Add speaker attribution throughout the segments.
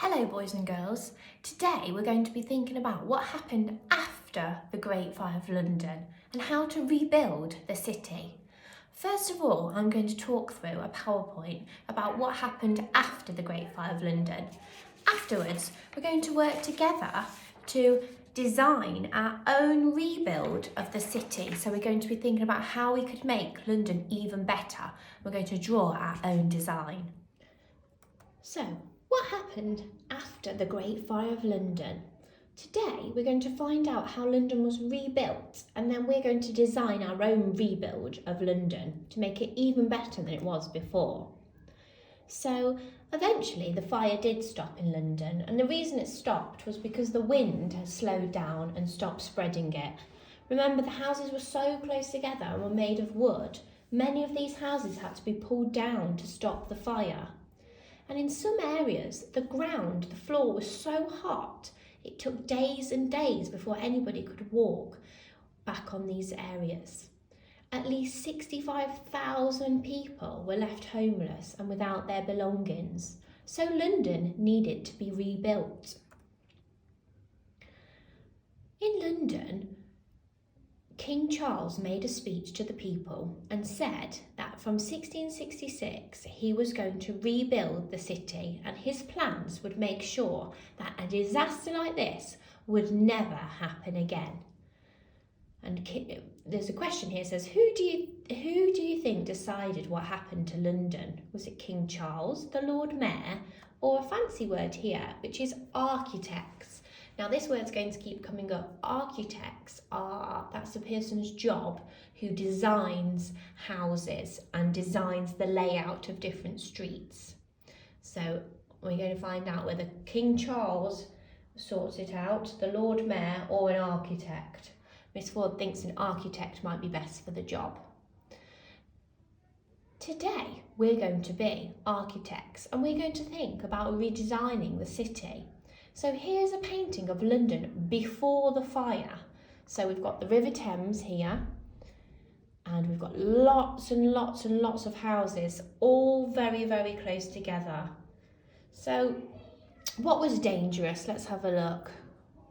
Speaker 1: Hello boys and girls. Today we're going to be thinking about what happened after the Great Fire of London and how to rebuild the city. First of all, I'm going to talk through a PowerPoint about what happened after the Great Fire of London. Afterwards, we're going to work together to design our own rebuild of the city. So we're going to be thinking about how we could make London even better. We're going to draw our own design. So, what happened after the Great Fire of London? Today we're going to find out how London was rebuilt, and then we're going to design our own rebuild of London to make it even better than it was before. So eventually the fire did stop in London, and the reason it stopped was because the wind had slowed down and stopped spreading it. Remember, the houses were so close together and were made of wood. Many of these houses had to be pulled down to stop the fire. And in some areas, the floor was so hot, it took days and days before anybody could walk back on these areas. At least 65,000 people were left homeless and without their belongings. So London needed to be rebuilt. In London, King Charles made a speech to the people and said that from 1666 he was going to rebuild the city, and his plans would make sure that a disaster like this would never happen again. And there's a question here that says, who do you think decided what happened to London? Was it King Charles, the Lord Mayor, or a fancy word here, which is architects? Now this word's going to keep coming up. Architects that's the person's job who designs houses and designs the layout of different streets. So we're going to find out whether King Charles sorts it out, the Lord Mayor, or an architect. Miss Ford thinks an architect might be best for the job. Today we're going to be architects and we're going to think about redesigning the city. So here's a painting of London before the fire. So we've got the River Thames here, and we've got lots and lots and lots of houses, all very, very close together. So what was dangerous? Let's have a look.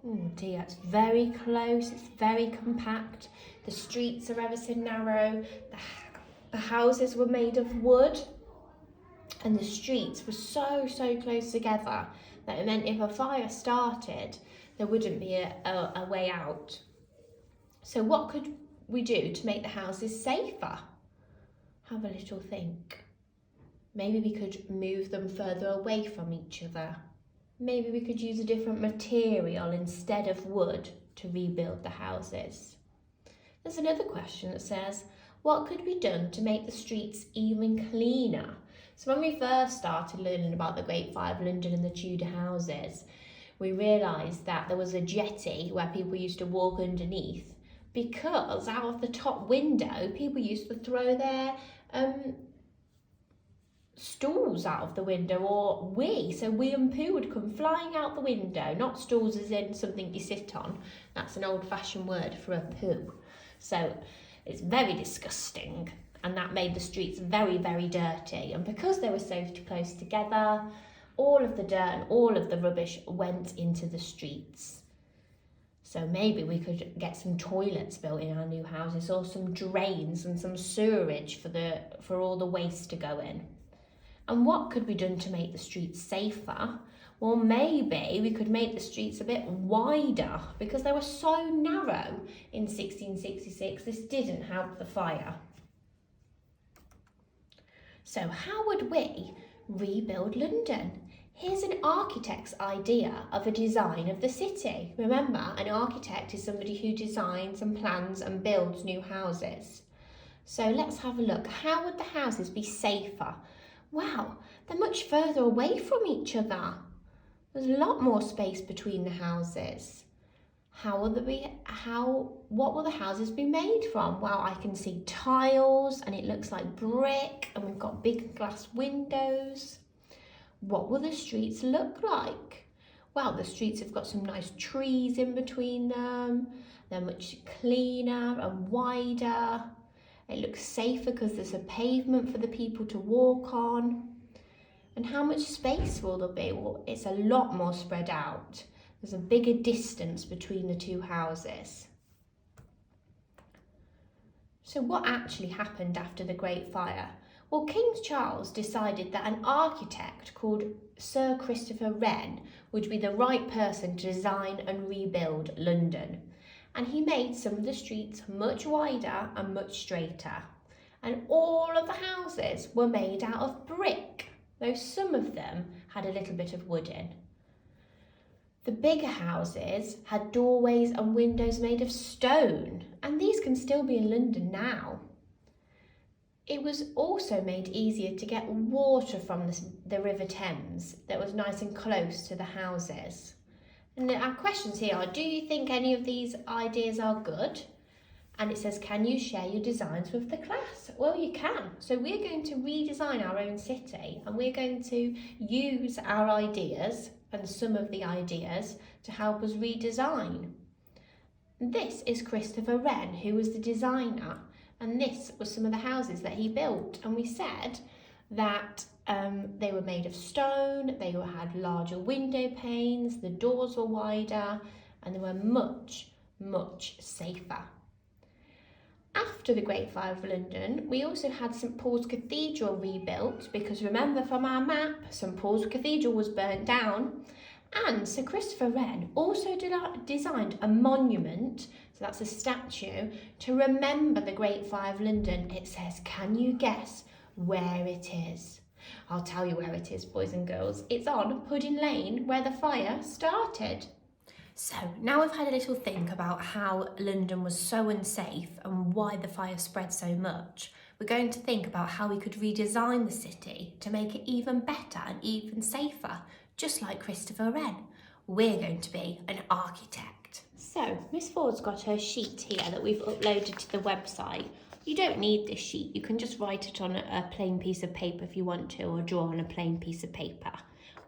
Speaker 1: Oh dear, it's very close, it's very compact. The streets are ever so narrow. The houses were made of wood, and the streets were so close together that it meant if a fire started, there wouldn't be a way out. So what could we do to make the houses safer? Have a little think. Maybe we could move them further away from each other. Maybe we could use a different material instead of wood to rebuild the houses. There's another question that says, what could be done to make the streets even cleaner? So when we first started learning about the Great Fire of London and the Tudor houses, we realised that there was a jetty where people used to walk underneath, because out of the top window, people used to throw their stools out of the window, or so wee and poo would come flying out the window. Not stools as in something you sit on. That's an old-fashioned word for a poo. So it's very disgusting, and that made the streets very, very dirty. And because they were so close together, all of the dirt and all of the rubbish went into the streets. So maybe we could get some toilets built in our new houses, or some drains and some sewerage for all the waste to go in. And what could be done to make the streets safer? Well, maybe we could make the streets a bit wider, because they were so narrow in 1666. This didn't help the fire. So how would we rebuild London? Here's an architect's idea of a design of the city. Remember, an architect is somebody who designs and plans and builds new houses. So let's have a look. How would the houses be safer? Wow, they're much further away from each other. There's a lot more space between the houses. What will the houses be made from? Well, I can see tiles, and it looks like brick, and we've got big glass windows. What will the streets look like? Well, the streets have got some nice trees in between them. They're much cleaner and wider. It looks safer because there's a pavement for the people to walk on. And how much space will there be? Well, it's a lot more spread out. There's a bigger distance between the two houses. So what actually happened after the Great Fire? Well, King Charles decided that an architect called Sir Christopher Wren would be the right person to design and rebuild London. And he made some of the streets much wider and much straighter. And all of the houses were made out of brick, though some of them had a little bit of wood in. The bigger houses had doorways and windows made of stone, and these can still be in London now. It was also made easier to get water from the River Thames that was nice and close to the houses. And our questions here are, do you think any of these ideas are good? And it says, can you share your designs with the class? Well, you can. So we're going to redesign our own city, and we're going to use our ideas and some of the ideas to help us redesign. This is Christopher Wren, who was the designer, and this was some of the houses that he built. And we said that they were made of stone, they had larger window panes, the doors were wider, and they were much, much safer. After the Great Fire of London, we also had St Paul's Cathedral rebuilt, because remember from our map, St Paul's Cathedral was burnt down. And Sir Christopher Wren also designed a monument, so that's a statue, to remember the Great Fire of London. It says, can you guess where it is? I'll tell you where it is, boys and girls. It's on Pudding Lane, where the fire started. So now we've had a little think about how London was so unsafe and why the fire spread so much. We're going to think about how we could redesign the city to make it even better and even safer, just like Christopher Wren. We're going to be an architect. So Miss Ford's got her sheet here that we've uploaded to the website. You don't need this sheet. You can just write it on a plain piece of paper if you want to, or draw on a plain piece of paper.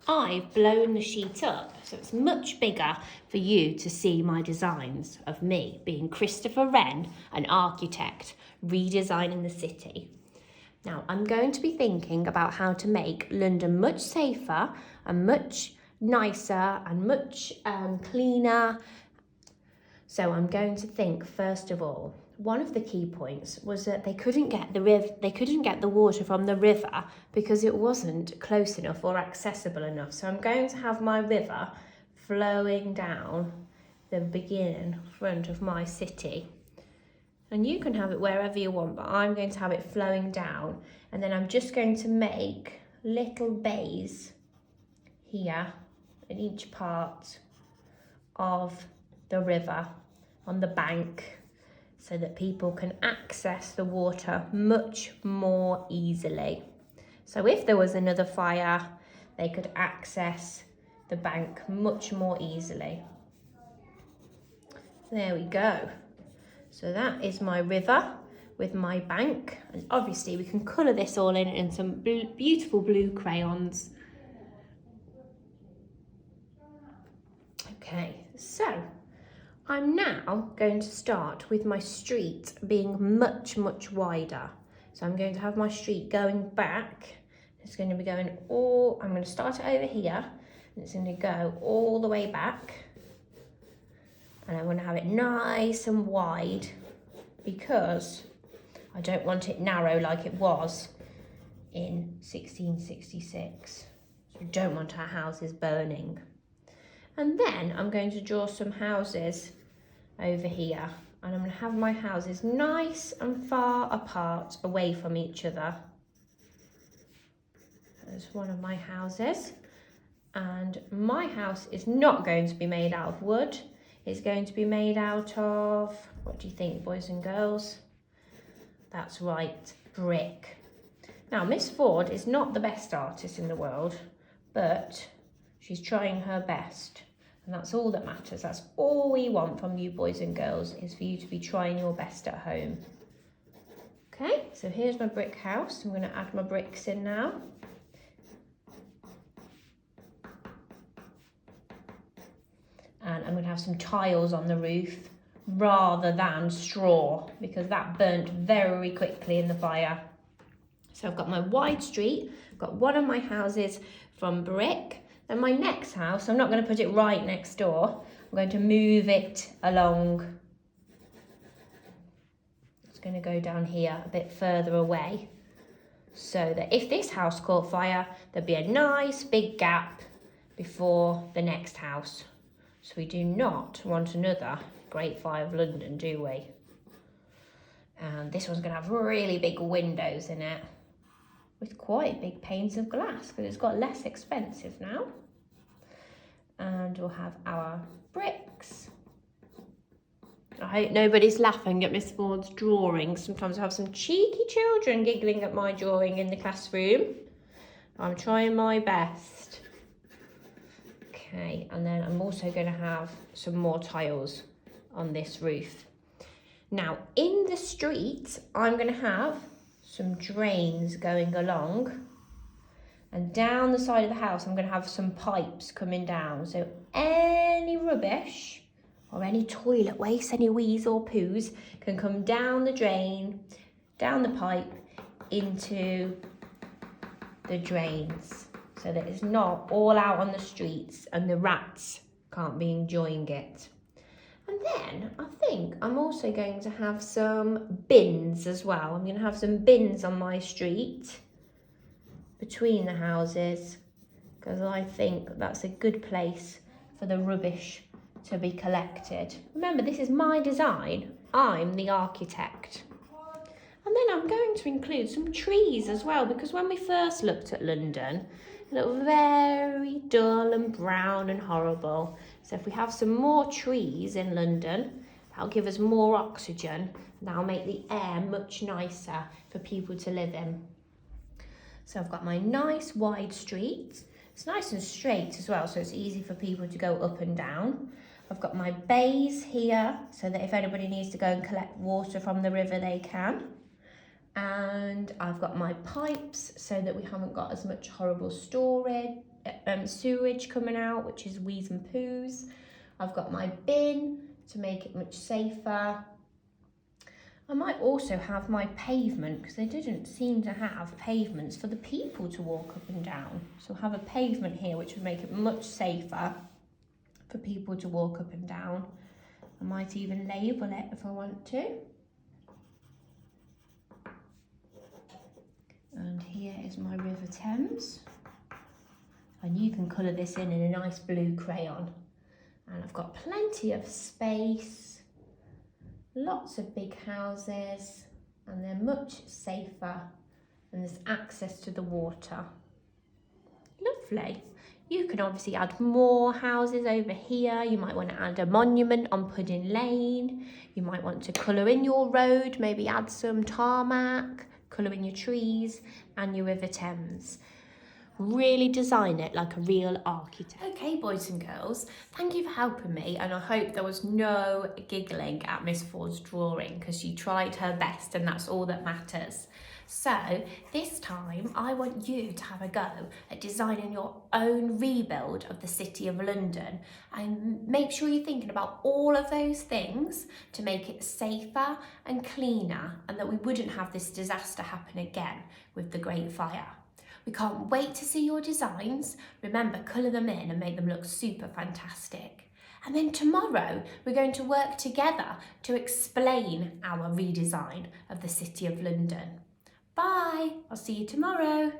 Speaker 1: I've blown the sheet up so it's much bigger for you to see my designs of me being Christopher Wren, an architect, redesigning the city. Now I'm going to be thinking about how to make London much safer and much nicer and much cleaner. So I'm going to think, first of all, one of the key points was that they couldn't get the water from the river because it wasn't close enough or accessible enough. So I'm going to have my river flowing down the beginning front of my city. And you can have it wherever you want, but I'm going to have it flowing down. And then I'm just going to make little bays here in each part of the river on the bank, so that people can access the water much more easily. So if there was another fire, they could access the bank much more easily. There we go. So that is my river with my bank. And obviously we can colour this all in some beautiful blue crayons. Okay, so I'm now going to start with my street being much, much wider. So I'm going to have my street going back. It's going to be going I'm going to start it over here, and it's going to go all the way back. And I'm going to have it nice and wide because I don't want it narrow like it was in 1666. So we don't want our houses burning. And then I'm going to draw some houses over here, and I'm going to have my houses nice and far apart away from each other. There's one of my houses, and my house is not going to be made out of wood. It's going to be made out of, what do you think, boys and girls? That's right, brick. Now, Miss Ford is not the best artist in the world, but she's trying her best, and that's all that matters. That's all we want from you boys and girls, is for you to be trying your best at home. Okay, so here's my brick house. I'm going to add my bricks in now. And I'm going to have some tiles on the roof rather than straw, because that burnt very quickly in the fire. So So I've got my wide street, I've got one of my houses from brick, then my next house, I'm not going to put it right next door, I'm going to move it along. It's going to go down here a bit further away, so that if this house caught fire, there'd be a nice big gap before the next house. So we do not want another Great Fire of London, do we? And this one's going to have really big windows in it, with quite big panes of glass, because it's got less expensive now. And we'll have our bricks. I hope nobody's laughing at Miss Ford's drawing. Sometimes I have some cheeky children giggling at my drawing in the classroom. I'm trying my best. Okay, and then I'm also going to have some more tiles on this roof. Now, in the street, I'm going to have some drains going along, and down the side of the house I'm going to have some pipes coming down, so any rubbish or any toilet waste, any wees or poos can come down the drain, down the pipe into the drains, so that it's not all out on the streets and the rats can't be enjoying it. And then I think I'm also going to have some bins as well. I'm going to have some bins on my street between the houses, because I think that's a good place for the rubbish to be collected. Remember, this is my design. I'm the architect. And then I'm going to include some trees as well, because when we first looked at London, it looked very dull and brown and horrible. So if we have some more trees in London, that'll give us more oxygen, and that'll make the air much nicer for people to live in. So I've got my nice wide street. It's nice and straight as well, so it's easy for people to go up and down. I've got my bays here, so that if anybody needs to go and collect water from the river, they can. And I've got my pipes, so that we haven't got as much horrible sewage coming out, which is wees and poos. I've got my bin to make it much safer. I might also have my pavement, because they didn't seem to have pavements for the people to walk up and down. So I'll have a pavement here, which would make it much safer for people to walk up and down. I might even label it if I want to. And here is my River Thames. And you can colour this in a nice blue crayon. And I've got plenty of space, lots of big houses, and they're much safer, and there's access to the water. Lovely. You can obviously add more houses over here. You might want to add a monument on Pudding Lane. You might want to colour in your road, maybe add some tarmac, colour in your trees and your River Thames. Really design it like a real architect. Okay, boys and girls, thank you for helping me, and I hope there was no giggling at Miss Ford's drawing, because she tried her best and that's all that matters. So this time I want you to have a go at designing your own rebuild of the City of London, and make sure you're thinking about all of those things to make it safer and cleaner, and that we wouldn't have this disaster happen again with the Great Fire. We can't wait to see your designs. Remember, colour them in and make them look super fantastic. And then tomorrow, we're going to work together to explain our redesign of the City of London. Bye, I'll see you tomorrow.